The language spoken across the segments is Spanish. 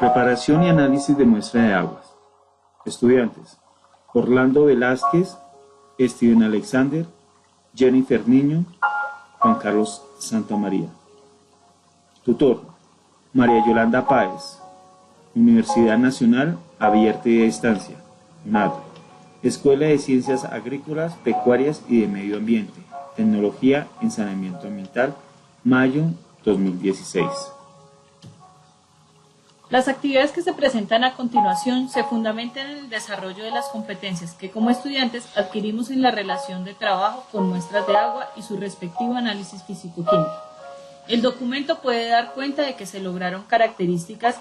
Preparación y análisis de muestra de aguas. Estudiantes: Orlando Velázquez, Steven Alexander, Jennifer Niño, Juan Carlos Santamaría. Tutor: María Yolanda Páez, Universidad Nacional Abierta y de Distancia, UNAD, Escuela de Ciencias Agrícolas, Pecuarias y de Medio Ambiente, Tecnología en Saneamiento Ambiental, mayo 2016. Las actividades que se presentan a continuación se fundamentan en el desarrollo de las competencias que como estudiantes adquirimos en la relación de trabajo con muestras de agua y su respectivo análisis físico-químico. El documento puede dar cuenta de que se lograron características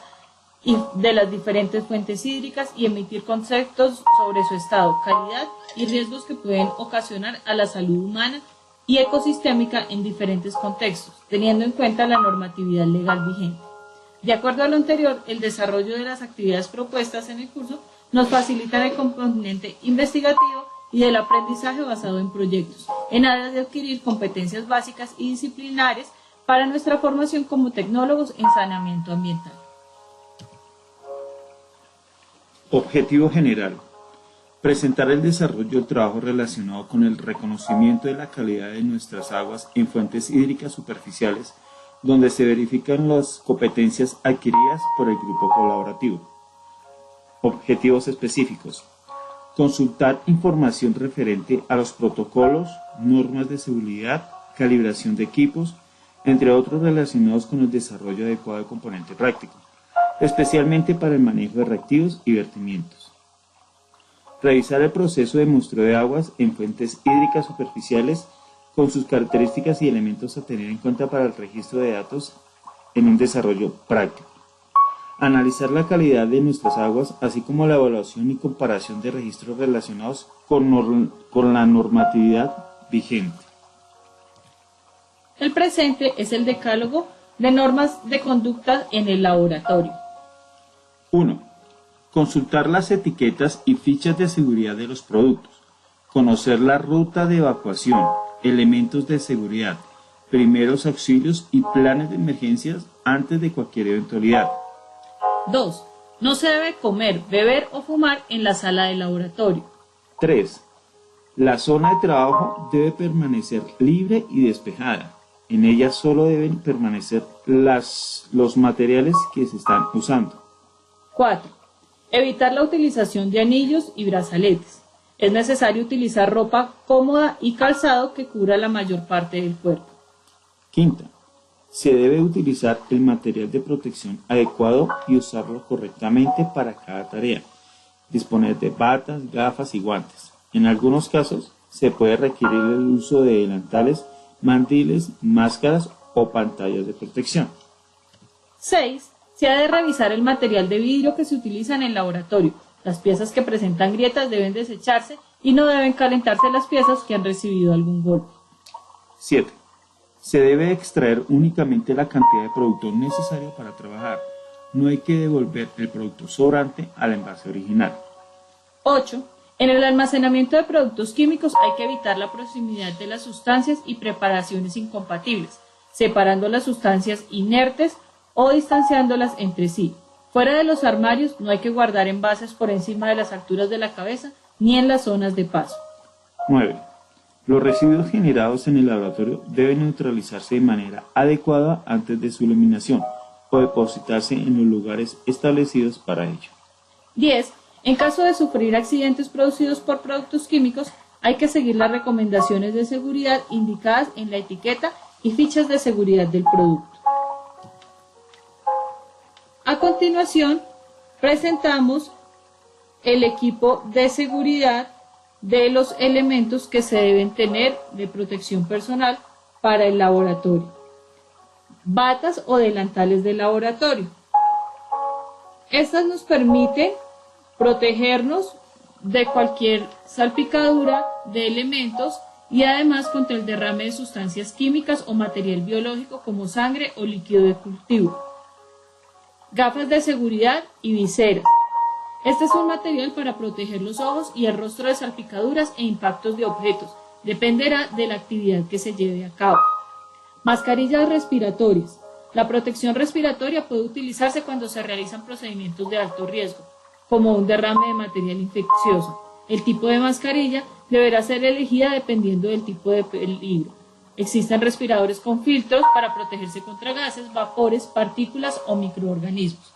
de las diferentes fuentes hídricas y emitir conceptos sobre su estado, calidad y riesgos que pueden ocasionar a la salud humana y ecosistémica en diferentes contextos, teniendo en cuenta la normatividad legal vigente. De acuerdo a lo anterior, el desarrollo de las actividades propuestas en el curso nos facilita el componente investigativo y del aprendizaje basado en proyectos, en aras de adquirir competencias básicas y disciplinares para nuestra formación como tecnólogos en saneamiento ambiental. Objetivo general: presentar el desarrollo del trabajo relacionado con el reconocimiento de la calidad de nuestras aguas en fuentes hídricas superficiales, donde se verifican las competencias adquiridas por el grupo colaborativo. Objetivos específicos: consultar información referente a los protocolos, normas de seguridad, calibración de equipos, entre otros relacionados con el desarrollo adecuado de componente práctico, especialmente para el manejo de reactivos y vertimientos. Revisar el proceso de muestreo de aguas en fuentes hídricas superficiales con sus características y elementos a tener en cuenta para el registro de datos en un desarrollo práctico. Analizar la calidad de nuestras aguas, así como la evaluación y comparación de registros relacionados con la normatividad vigente. El presente es el decálogo de normas de conducta en el laboratorio. 1. Consultar las etiquetas y fichas de seguridad de los productos. Conocer la ruta de evacuación, elementos de seguridad, primeros auxilios y planes de emergencias antes de cualquier eventualidad. 2. No se debe comer, beber o fumar en la sala de laboratorio. 3. La zona de trabajo debe permanecer libre y despejada. En ella solo deben permanecer los materiales que se están usando. 4. Evitar la utilización de anillos y brazaletes. Es necesario utilizar ropa cómoda y calzado que cubra la mayor parte del cuerpo. 5. Se debe utilizar el material de protección adecuado y usarlo correctamente para cada tarea. Disponer de batas, gafas y guantes. En algunos casos se puede requerir el uso de delantales, mandiles, máscaras o pantallas de protección. 6. Se ha de revisar el material de vidrio que se utiliza en el laboratorio. Las piezas que presentan grietas deben desecharse y no deben calentarse las piezas que han recibido algún golpe. 7. Se debe extraer únicamente la cantidad de producto necesario para trabajar. No hay que devolver el producto sobrante al envase original. 8. En el almacenamiento de productos químicos hay que evitar la proximidad de las sustancias y preparaciones incompatibles, separando las sustancias inertes o distanciándolas entre sí. Fuera de los armarios no hay que guardar envases por encima de las alturas de la cabeza ni en las zonas de paso. 9. Los residuos generados en el laboratorio deben neutralizarse de manera adecuada antes de su eliminación o depositarse en los lugares establecidos para ello. 10. En caso de sufrir accidentes producidos por productos químicos, hay que seguir las recomendaciones de seguridad indicadas en la etiqueta y fichas de seguridad del producto. A continuación, presentamos el equipo de seguridad de los elementos que se deben tener de protección personal para el laboratorio. Batas o delantales de laboratorio. Estas nos permiten protegernos de cualquier salpicadura de elementos y además contra el derrame de sustancias químicas o material biológico como sangre o líquido de cultivo. Gafas de seguridad y viseras. Este es un material para proteger los ojos y el rostro de salpicaduras e impactos de objetos. Dependerá de la actividad que se lleve a cabo. Mascarillas respiratorias. La protección respiratoria puede utilizarse cuando se realizan procedimientos de alto riesgo, como un derrame de material infeccioso. El tipo de mascarilla deberá ser elegida dependiendo del tipo de peligro. Existen respiradores con filtros para protegerse contra gases, vapores, partículas o microorganismos.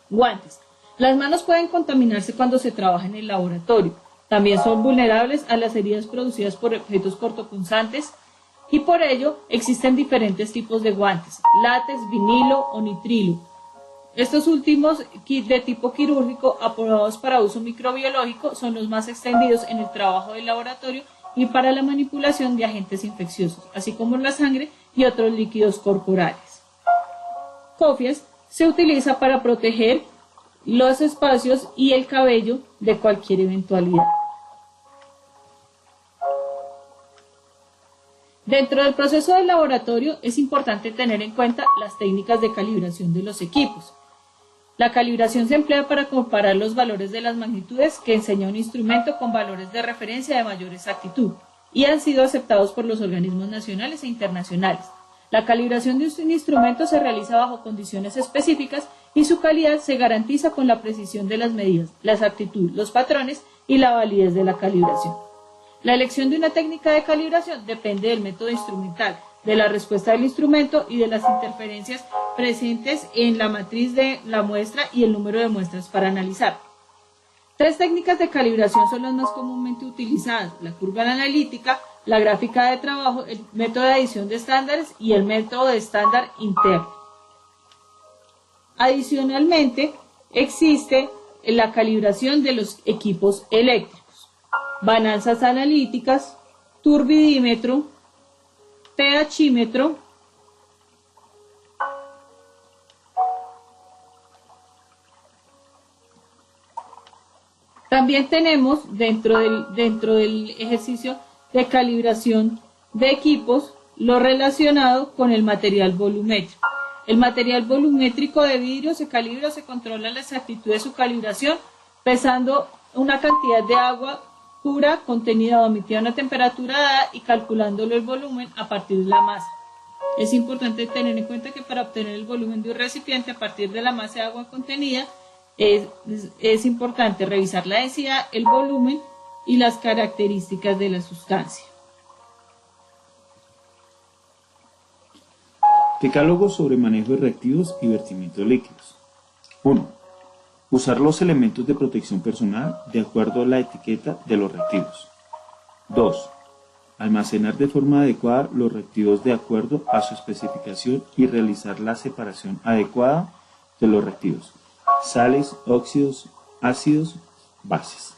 Guantes. Las manos pueden contaminarse cuando se trabaja en el laboratorio. También son vulnerables a las heridas producidas por objetos cortopunzantes y por ello existen diferentes tipos de guantes, látex, vinilo o nitrilo. Estos últimos, de tipo quirúrgico, aprobados para uso microbiológico, son los más extendidos en el trabajo del laboratorio y para la manipulación de agentes infecciosos, así como la sangre y otros líquidos corporales. Cofias se utiliza para proteger los espacios y el cabello de cualquier eventualidad. Dentro del proceso del laboratorio es importante tener en cuenta las técnicas de calibración de los equipos. La calibración se emplea para comparar los valores de las magnitudes que enseña un instrumento con valores de referencia de mayor exactitud y han sido aceptados por los organismos nacionales e internacionales. La calibración de un instrumento se realiza bajo condiciones específicas y su calidad se garantiza con la precisión de las medidas, la exactitud, los patrones y la validez de la calibración. La elección de una técnica de calibración depende del método instrumental, de la respuesta del instrumento y de las interferencias presentes en la matriz de la muestra y el número de muestras para analizar. Tres técnicas de calibración son las más comúnmente utilizadas: la curva analítica, la gráfica de trabajo, el método de adición de estándares y el método de estándar interno. Adicionalmente, existe la calibración de los equipos eléctricos, balanzas analíticas, turbidímetro, pHímetro, también tenemos dentro del ejercicio de calibración de equipos lo relacionado con el material volumétrico. El material volumétrico de vidrio se calibra o se controla la exactitud de su calibración pesando una cantidad de agua pura contenida o emitida a una temperatura dada y calculándolo el volumen a partir de la masa. Es importante tener en cuenta que para obtener el volumen de un recipiente a partir de la masa de agua contenida es importante revisar la densidad, el volumen y las características de la sustancia. Decálogo sobre manejo de reactivos y vertimiento de líquidos. 1. Usar los elementos de protección personal de acuerdo a la etiqueta de los reactivos. 2. Almacenar de forma adecuada los reactivos de acuerdo a su especificación y realizar la separación adecuada de los reactivos: sales, óxidos, ácidos, bases.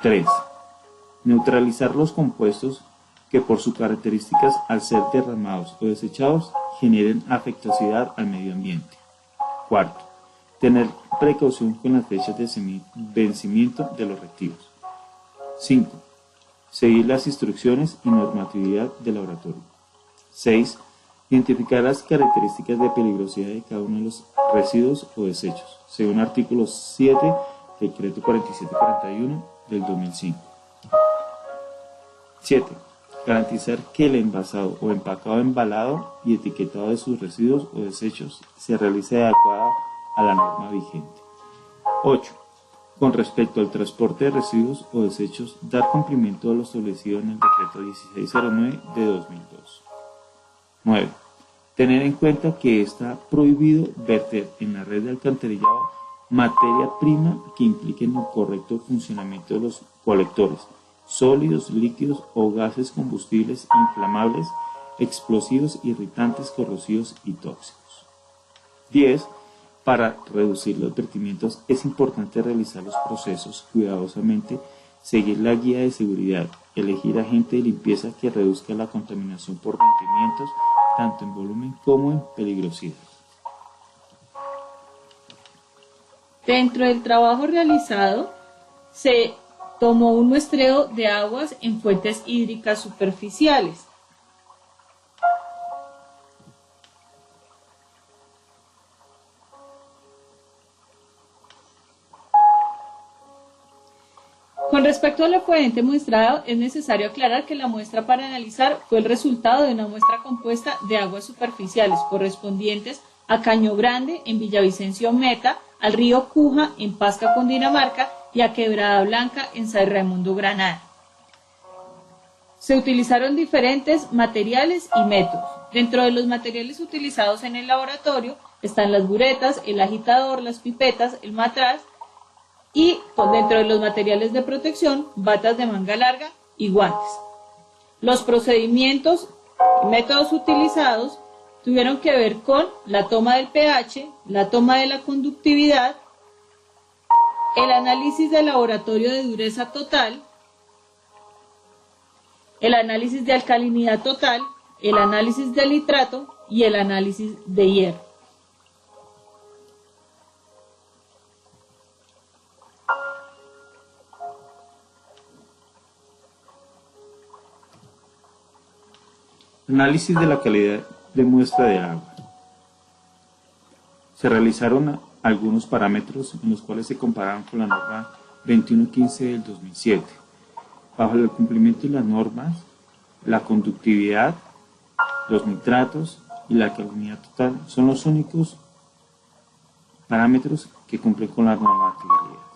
3. Neutralizar los compuestos que por sus características, al ser derramados o desechados, generen afectuosidad al medio ambiente. 4. Tener precaución con las fechas de vencimiento de los reactivos. 5. Seguir las instrucciones y normatividad del laboratorio. 6. Identificar las características de peligrosidad de cada uno de los residuos o desechos, según artículo 7, decreto 4741 del 2005. 7. Garantizar que el envasado o empacado, embalado y etiquetado de sus residuos o desechos se realice adecuada a la norma vigente. 8. Con respecto al transporte de residuos o desechos, dar cumplimiento a lo establecido en el decreto 1609 de 2002. 9. Tener en cuenta que está prohibido verter en la red de alcantarillado materia prima que implique en el correcto funcionamiento de los colectores, sólidos, líquidos o gases combustibles inflamables, explosivos, irritantes, corrosivos y tóxicos. 10. Para reducir los vertimientos es importante realizar los procesos cuidadosamente, seguir la guía de seguridad, elegir agente de limpieza que reduzca la contaminación por vertimientos, tanto en volumen como en peligrosidad. Dentro del trabajo realizado se tomó un muestreo de aguas en fuentes hídricas superficiales. Con respecto al efluente muestrado, es necesario aclarar que la muestra para analizar fue el resultado de una muestra compuesta de aguas superficiales correspondientes a Caño Grande en Villavicencio Meta, al río Cuja en Pasca, Cundinamarca, y a Quebrada Blanca en San Raimundo, Granada. Se utilizaron diferentes materiales y métodos. Dentro de los materiales utilizados en el laboratorio están las buretas, el agitador, las pipetas, el matraz y dentro de los materiales de protección, batas de manga larga y guantes. Los procedimientos y métodos utilizados tuvieron que ver con la toma del pH, la toma de la conductividad, el análisis de laboratorio de dureza total, el análisis de alcalinidad total, el análisis de nitrato y el análisis de hierro. Análisis de la calidad de muestra de agua. Se realizaron algunos parámetros en los cuales se compararon con la norma 2115 del 2007. Bajo el cumplimiento de las normas, la conductividad, los nitratos y la alcalinidad total son los únicos parámetros que cumplen con la normatividad.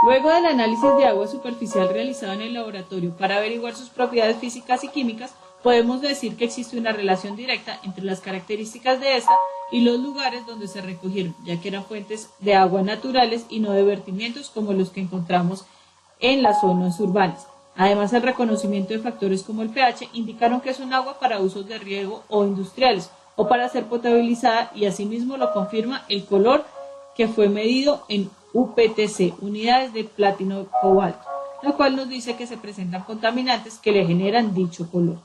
Luego del análisis de agua superficial realizado en el laboratorio para averiguar sus propiedades físicas y químicas, podemos decir que existe una relación directa entre las características de esta y los lugares donde se recogieron, ya que eran fuentes de agua naturales y no de vertimientos como los que encontramos en las zonas urbanas. Además, el reconocimiento de factores como el pH indicaron que es un agua para usos de riego o industriales o para ser potabilizada, y asimismo lo confirma el color que fue medido en UPTC, unidades de platino cobalto, lo cual nos dice que se presentan contaminantes que le generan dicho color.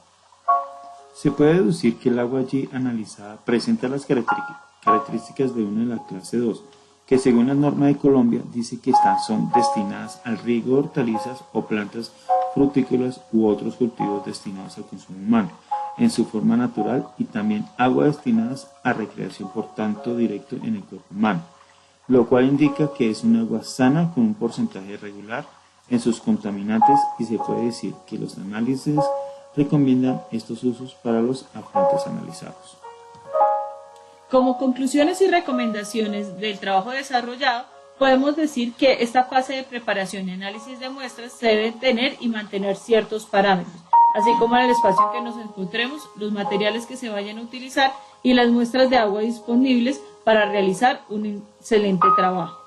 Se puede deducir que el agua allí analizada presenta las características de una de la clase 2, que según la norma de Colombia dice que son destinadas al riego de hortalizas o plantas frutícolas u otros cultivos destinados al consumo humano en su forma natural, y también agua destinadas a recreación por tanto directo en el cuerpo humano, lo cual indica que es un agua sana con un porcentaje regular en sus contaminantes, y se puede decir que los análisis recomiendan estos usos para los afluentes analizados. Como conclusiones y recomendaciones del trabajo desarrollado, podemos decir que esta fase de preparación y análisis de muestras se deben tener y mantener ciertos parámetros, así como en el espacio en que nos encontremos, los materiales que se vayan a utilizar y las muestras de agua disponibles para realizar un excelente trabajo.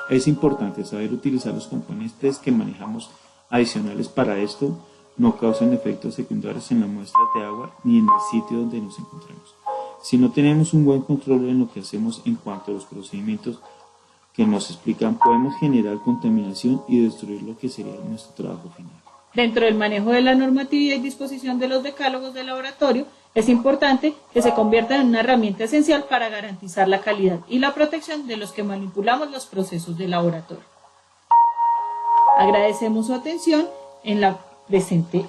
Es importante saber utilizar los componentes que manejamos adicionales para esto, no causen efectos secundarios en las muestras de agua ni en el sitio donde nos encontremos. Si no tenemos un buen control en lo que hacemos en cuanto a los procedimientos que nos explican, podemos generar contaminación y destruir lo que sería nuestro trabajo final. Dentro del manejo de la normatividad y disposición de los decálogos de laboratorio, es importante que se conviertan en una herramienta esencial para garantizar la calidad y la protección de los que manipulamos los procesos de laboratorio. Agradecemos su atención en la presente